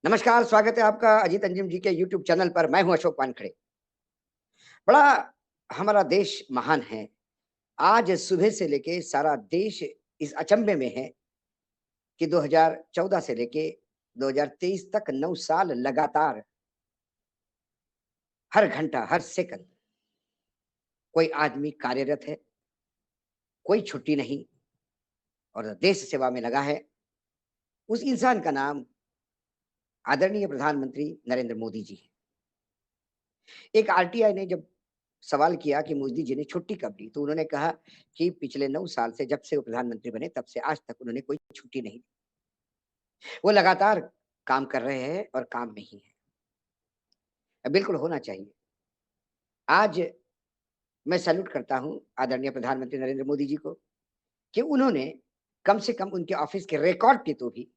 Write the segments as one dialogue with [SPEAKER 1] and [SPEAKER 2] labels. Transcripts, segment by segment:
[SPEAKER 1] नमस्कार, स्वागत है आपका अजीत अंजुम जी के यूट्यूब चैनल पर। मैं हूँ अशोक वानखड़े। बड़ा हमारा देश महान है। आज सुबह से लेके सारा देश इस अचंभे में है कि 2014 से लेके 2023 तक 9 साल लगातार हर घंटा, हर सेकंड कोई आदमी कार्यरत है, कोई छुट्टी नहीं और देश सेवा में लगा है। उस इंसान का नाम आदरणीय प्रधानमंत्री नरेंद्र मोदी जी है। एक आरटीआई ने जब सवाल किया कि मोदी जी ने छुट्टी कब ली, तो उन्होंने कहा कि पिछले 9 साल से जब से वो प्रधानमंत्री बने तब से आज तक उन्होंने कोई छुट्टी नहीं ली। वो लगातार काम कर रहे हैं और काम में ही हैं। बिल्कुल होना चाहिए। आज मैं सैल्यूट करता हूँ आदरणीय प्रधानमंत्री नरेंद्र मोदी जी को कि उन्होंने कम से कम उनके ऑफिस के रिकॉर्ड पे तो भी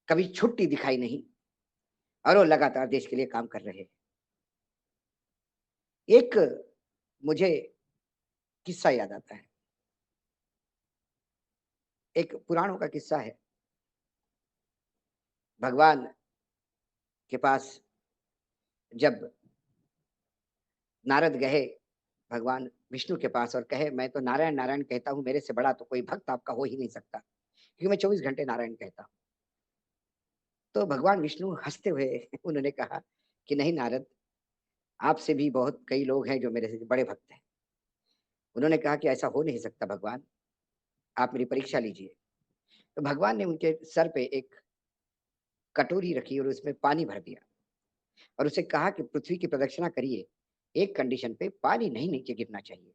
[SPEAKER 1] कभी छुट्टी दिखाई नहीं और वो लगातार देश के लिए काम कर रहे हैं। एक मुझे किस्सा याद आता है। एक पुराणों का किस्सा है। भगवान के पास जब नारद गए भगवान विष्णु के पास और कहे, मैं तो नारायण नारायण कहता हूँ, मेरे से बड़ा तो कोई भक्त आपका हो ही नहीं सकता, क्योंकि मैं 24 घंटे नारायण कहता हूँ। तो भगवान विष्णु हंसते हुए उन्होंने कहा कि नहीं नारद, आपसे भी बहुत कई लोग हैं जो मेरे से बड़े भक्त हैं। उन्होंने कहा कि ऐसा हो नहीं सकता भगवान, आप मेरी परीक्षा लीजिए। तो भगवान ने उनके सर पे एक कटोरी रखी और उसमें पानी भर दिया और उसे कहा कि पृथ्वी की प्रदक्षिणा करिए, एक कंडीशन पे पानी नहीं नीचे गिरना चाहिए।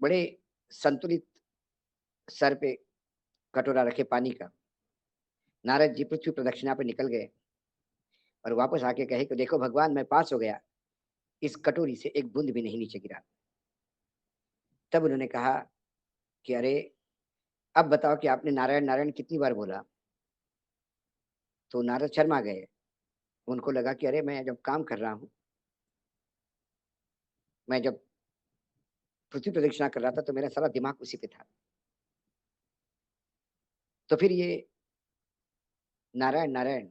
[SPEAKER 1] बड़े संतुलित सर पे कटोरा रखे पानी का नारद जी पृथ्वी प्रदक्षिणा पे निकल गए और वापस आके कहे कि देखो भगवान, मैं पास हो गया, इस कटोरी से एक बूंद भी नहीं नीचे गिरा। तब उन्होंने कहा कि अरे, अब बताओ कि आपने नारायण नारायण कितनी बार बोला। तो नारद शर्मा गए। उनको लगा कि अरे, मैं जब काम कर रहा हूँ, मैं जब पृथ्वी प्रदक्षिणा कर रहा था तो मेरा सारा दिमाग उसी पे था। तो फिर ये नारायण नारायण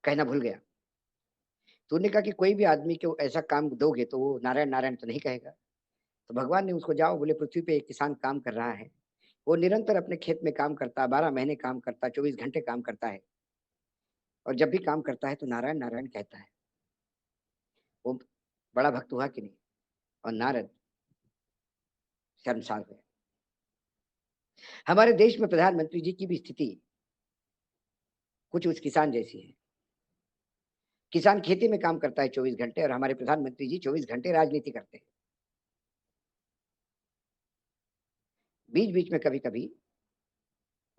[SPEAKER 1] कहना भूल गया। तो उन्होंने कहा कि कोई भी आदमी को ऐसा काम दोगे तो वो नारायण नारायण तो नहीं कहेगा। तो भगवान ने उसको जाओ बोले, पृथ्वी पे एक किसान काम कर रहा है, वो निरंतर अपने खेत में काम करता, 12 महीने काम करता, 24 घंटे काम करता है और जब भी काम करता है तो नारायण नारायण कहता है। वो बड़ा भक्त हुआ कि नहीं? और नारद शर्मसार हुए। हमारे देश में प्रधानमंत्री जी की भी स्थिति कुछ उस किसान जैसी है। किसान खेती में काम करता है 24 घंटे और हमारे प्रधानमंत्री जी 24 घंटे राजनीति करते हैं। बीच बीच में कभी कभी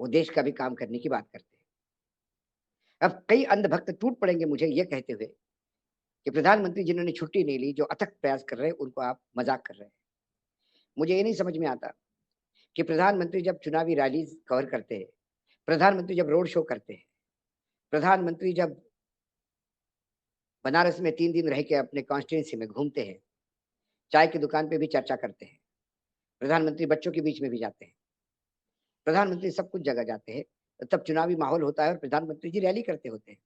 [SPEAKER 1] वो देश का भी काम करने की बात करते हैं। अब कई अंधभक्त टूट पड़ेंगे मुझे ये कहते हुए कि प्रधानमंत्री जिन्होंने छुट्टी नहीं ली, जो अथक प्रयास कर रहे हैं, उनको आप मजाक कर रहे हैं। मुझे ये नहीं समझ में आता कि प्रधानमंत्री जब चुनावी रैलीज कवर करते हैं, प्रधानमंत्री जब रोड शो करते हैं, प्रधानमंत्री जब बनारस में 3 दिन रह के अपने कॉन्स्टिट्यूंसी में घूमते हैं, चाय की दुकान पे भी चर्चा करते हैं, प्रधानमंत्री बच्चों के बीच में भी जाते हैं, प्रधानमंत्री सब कुछ जगह जाते हैं, तब चुनावी माहौल होता है और प्रधानमंत्री जी रैली करते होते हैं।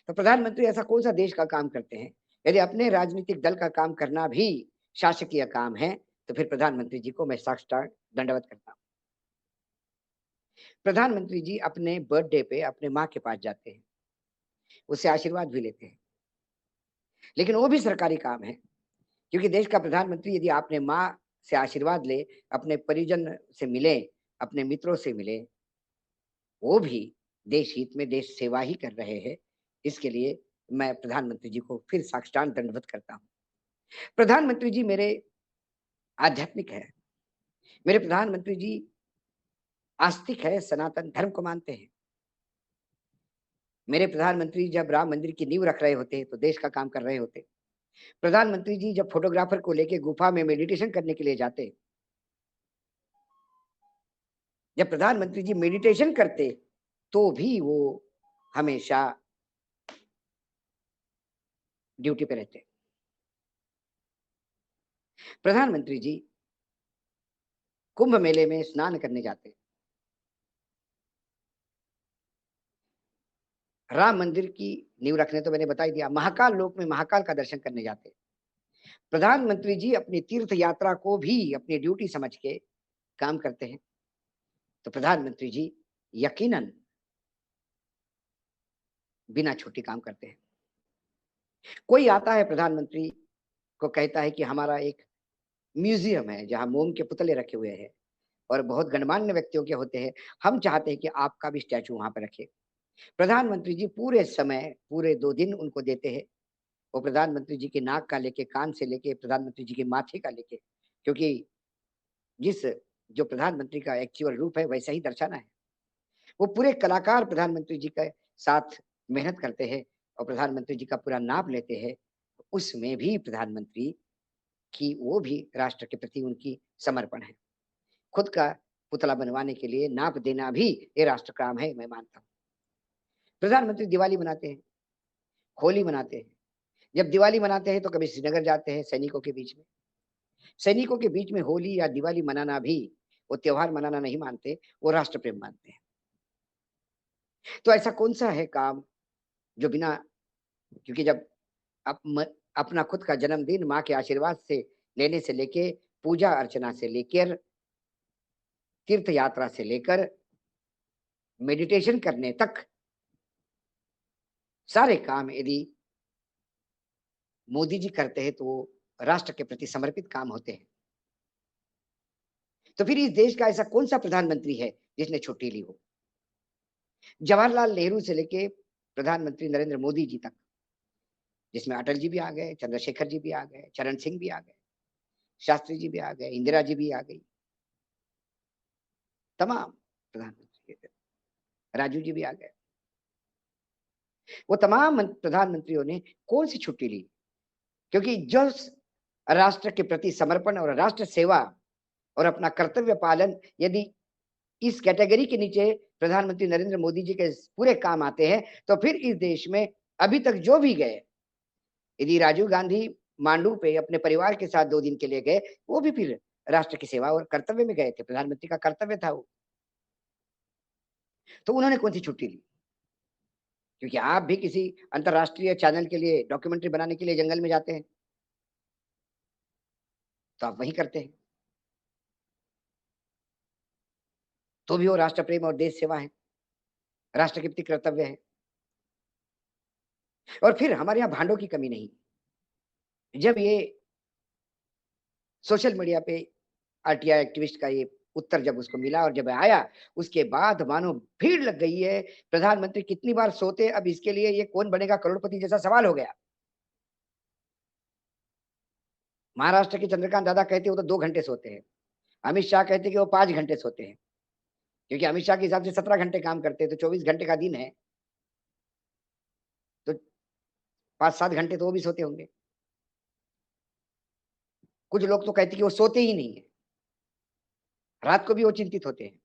[SPEAKER 1] तो प्रधानमंत्री ऐसा कौन सा देश का काम करते हैं? यदि अपने राजनीतिक दल का काम करना भी शासकीय काम है, तो फिर प्रधानमंत्री जी को मैं साष्टांग दंडवत करता हूँ। प्रधानमंत्री जी अपने बर्थडे पे अपने माँ के पास जाते हैं, उससे आशीर्वाद भी लेते हैं, लेकिन वो भी सरकारी काम है, क्योंकि देश का प्रधानमंत्री यदि आपने माँ से आशीर्वाद ले, अपने परिजन से मिले, अपने मित्रों से मिले, वो भी देश हित में देश सेवा ही कर रहे हैं। इसके लिए मैं प्रधानमंत्री जी को फिर साष्टांग दंडवत करता हूँ। प्रधानमंत्री जी मेरे आध्यात्मिक है। मेरे प्रधानमंत्री जी आस्तिक है, सनातन धर्म को मानते हैं। मेरे प्रधानमंत्री जब राम मंदिर की नींव रख रहे होते, तो देश का काम कर रहे होते। प्रधानमंत्री जी जब फोटोग्राफर को लेके गुफा में मेडिटेशन करने के लिए जाते, जब प्रधानमंत्री जी मेडिटेशन करते, तो भी वो हमेशा ड्यूटी पे रहते। प्रधानमंत्री जी कुंभ मेले में स्नान करने जाते। राम मंदिर की नींव रखने तो मैंने बता ही दिया, महाकाल लोक में महाकाल का दर्शन करने जाते हैं। प्रधानमंत्री जी अपनी तीर्थ यात्रा को भी अपनी ड्यूटी समझ के काम करते हैं। तो प्रधानमंत्री जी यकीनन बिना छुट्टी काम करते हैं। कोई आता है प्रधानमंत्री को कहता है कि हमारा एक म्यूज़ियम है जहाँ मोम के पुतले रखे हुए हैं और बहुत गणमान्य व्यक्तियों के होते हैं। हम चाहते हैं कि आपका भी स्टैचू वहाँ पे रखें। प्रधानमंत्री जी पूरे समय, पूरे 2 दिन उनको देते हैं। वो प्रधानमंत्री जी के नाक का लेके, कान से लेके, प्रधानमंत्री जी के माथे का लेके, क्योंकि जिस जो प्रधानमंत्री का एक्चुअल रूप है वैसा ही दर्शाना है। वो पूरे कलाकार प्रधानमंत्री जी के साथ मेहनत करते हैं और प्रधानमंत्री जी का पूरा नाप लेते हैं। उसमें भी प्रधानमंत्री की वो भी राष्ट्र के प्रति उनकी समर्पण है। खुद का पुतला बनवाने के लिए नाप देना भी ये राष्ट्र काम है, मैं मानता हूँ। प्रधानमंत्री दिवाली मनाते हैं, होली मनाते हैं। जब दिवाली मनाते हैं तो कभी श्रीनगर जाते हैं सैनिकों के बीच में। सैनिकों के बीच में होली या दिवाली मनाना भी वो त्योहार मनाना नहीं मानते, वो राष्ट्र प्रेम मानते हैं। तो ऐसा कौन-सा है काम जो बिना क्योंकि जब अप म अपना खुद का जन्मदिन माँ के आशीर्वाद से लेने से लेके, पूजा अर्चना से लेकर, तीर्थ यात्रा से लेकर, मेडिटेशन करने तक सारे काम यदि मोदी जी करते हैं तो वो राष्ट्र के प्रति समर्पित काम होते हैं। तो फिर इस देश का ऐसा कौन-सा प्रधानमंत्री है जिसने छुट्टी ली हो? जवाहरलाल नेहरू से लेके प्रधानमंत्री नरेंद्र मोदी जी तक, जिसमें अटल जी भी आ गए, चंद्रशेखर जी भी आ गए, चरण सिंह भी आ गए, शास्त्री जी भी आ गए, इंदिरा जी भी आ गई, तमाम प्रधानमंत्री, राजू जी भी आ गए। वो तमाम प्रधानमंत्रियों ने कौन सी छुट्टी ली? क्योंकि जो राष्ट्र के प्रति समर्पण और राष्ट्र सेवा और अपना कर्तव्य पालन यदि इस कैटेगरी के नीचे प्रधानमंत्री नरेंद्र मोदी जी के पूरे काम आते हैं, तो फिर इस देश में अभी तक जो भी गए, यदि राजीव गांधी मांडू पे अपने परिवार के साथ 2 दिन के लिए गए, वो भी फिर राष्ट्र की सेवा और कर्तव्य में गए थे, प्रधानमंत्री का कर्तव्य था वो। तो उन्होंने कौन सी छुट्टी ली? क्योंकि आप भी किसी अंतर्राष्ट्रीय चैनल के लिए डॉक्यूमेंट्री बनाने के लिए जंगल में जाते हैं, तो आप वही करते हैं। तो भी वो राष्ट्र प्रेम और देश सेवा है, राष्ट्र के प्रति कर्तव्य है। और फिर हमारे यहाँ भांडों की कमी नहीं। जब ये सोशल मीडिया पे आरटीआई एक्टिविस्ट का ये उत्तर जब उसको मिला और जब आया, उसके बाद मानो भीड़ लग गई है, प्रधानमंत्री कितनी बार सोते, अब इसके लिए ये कौन बनेगा करोड़पति जैसा सवाल हो गया। महाराष्ट्र के चंद्रकांत दादा कहते वो तो 2 घंटे सोते हैं। अमित शाह कहते कि वो 5 घंटे सोते हैं, क्योंकि अमित शाह के हिसाब से 17 घंटे काम करते हैं, तो 24 घंटे का दिन है, तो 5-7 घंटे तो वो भी सोते होंगे। कुछ लोग तो कहते कि वो सोते ही नहीं है, रात को भी वो चिंतित होते हैं,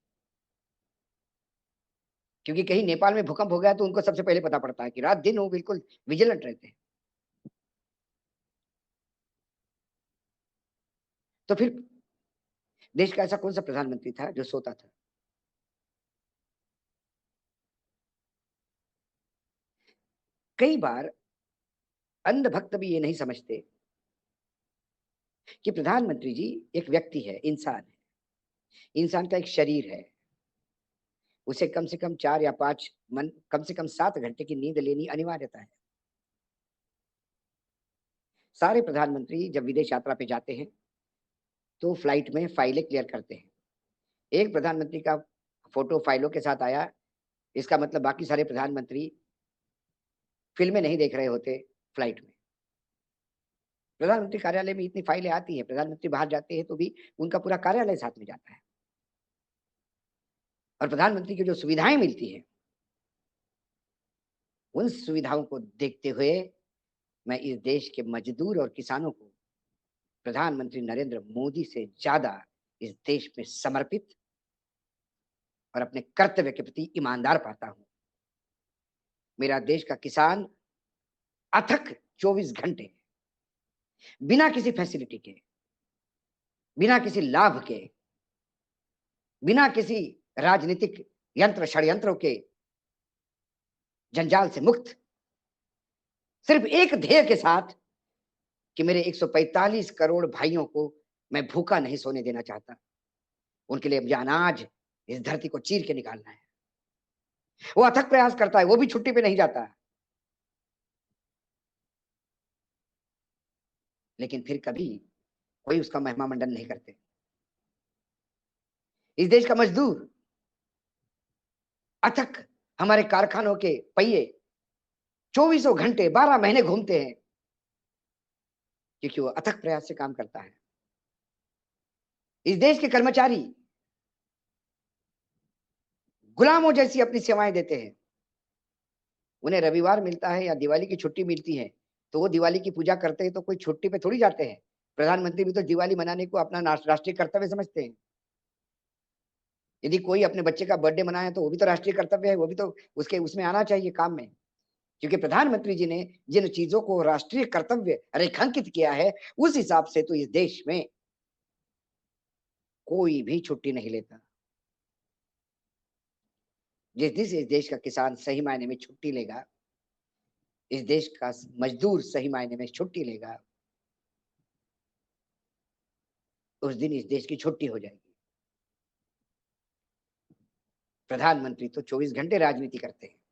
[SPEAKER 1] क्योंकि कहीं नेपाल में भूकंप हो गया तो उनको सबसे पहले पता पड़ता है कि रात-दिन वो बिल्कुल विजिलेंट रहते हैं। तो फिर देश का ऐसा कौन-सा प्रधानमंत्री था जो सोता था? कई बार अंध भक्त भी ये नहीं समझते कि प्रधानमंत्री जी एक व्यक्ति है, इंसान है। इंसान का एक शरीर है, उसे कम से कम 4 या 5 मन कम से कम 7 घंटे की नींद लेनी अनिवार्यता है। सारे प्रधानमंत्री जब विदेश यात्रा पे जाते हैं, तो फ्लाइट में फाइलें क्लियर करते हैं। एक प्रधानमंत्री का फ़ोटो फाइलों के साथ आया, इसका मतलब बाकी सारे प्रधानमंत्री फ़िल्में नहीं देख रहे होते फ्लाइट में। प्रधानमंत्री कार्यालय में इतनी फाइलें आती हैं, प्रधानमंत्री बाहर जाते हैं तो भी उनका पूरा कार्यालय साथ में जाता है और प्रधानमंत्री को जो सुविधाएँ मिलती हैं, उन सुविधाओं को देखते हुए मैं इस देश के मज़दूर और किसानों को प्रधानमंत्री नरेंद्र मोदी से ज़्यादा इस देश में समर्पित और अपने कर्तव्य के प्रति ईमानदार पाता हूँ। मेरा देश का किसान अथक 24 घंटे बिना किसी फैसिलिटी के, बिना किसी लाभ के, बिना किसी राजनीतिक यंत्र षड्यंत्रों के जंजाल से मुक्त, सिर्फ एक ध्येय के साथ कि मेरे 145 करोड़ भाइयों को मैं भूखा नहीं सोने देना चाहता। उनके लिए मुझे अनाज इस धरती को चीर के निकालना है। वो अथक प्रयास करता है, वो भी छुट्टी पे नहीं जाता। लेकिन फिर कभी कोई उसका महिमा मंडन नहीं करते। इस देश का मजदूर अथक हमारे कारखानों के पहिए चौबीसों घंटे 12 महीने घूमते हैं, क्योंकि वो अथक प्रयास से काम करता है। इस देश के कर्मचारी गुलामों जैसी अपनी सेवाएं देते हैं। उन्हें रविवार मिलता है या दिवाली की छुट्टी मिलती है, तो वो दिवाली की पूजा करते हैं, तो कोई छुट्टी पे थोड़ी जाते हैं। प्रधानमंत्री भी तो दिवाली मनाने को अपना राष्ट्रीय कर्तव्य समझते हैं। यदि कोई अपने बच्चे का बर्थडे मनाए तो वो भी तो राष्ट्रीय कर्तव्य है, वो भी तो उसके उसमें आना चाहिए काम में। क्योंकि प्रधानमंत्री जी ने जिन चीजों को राष्ट्रीय कर्तव्य रेखांकित किया है, उस हिसाब से तो इस देश में कोई भी छुट्टी नहीं लेता। जिस दिन से इस देश का किसान सही मायने में छुट्टी लेगा, इस देश का मजदूर सही मायने में छुट्टी लेगा, उस दिन इस देश की छुट्टी हो जाएगी। प्रधानमंत्री तो 24 घंटे राजनीति करते हैं।